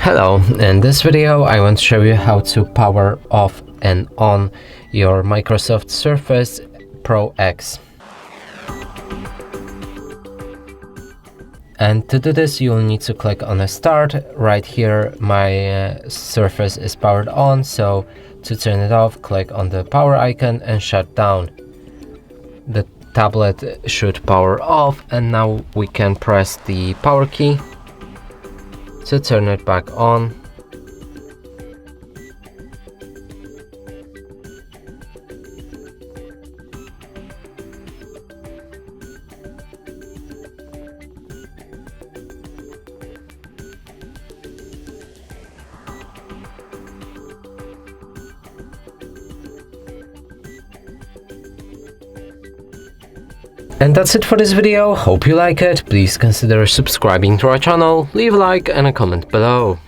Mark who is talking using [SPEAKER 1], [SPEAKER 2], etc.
[SPEAKER 1] Hello, in this video I want to show you how to power off and on your Microsoft Surface Pro X. And to do this you'll need to click on a start. Right here my Surface is powered on, so to turn it off click on the power icon and shut down. The tablet should power off, and now we can press the power key to turn it back on. And that's it for this video. Hope you like it. Please consider subscribing to our channel, leave a like and a comment below.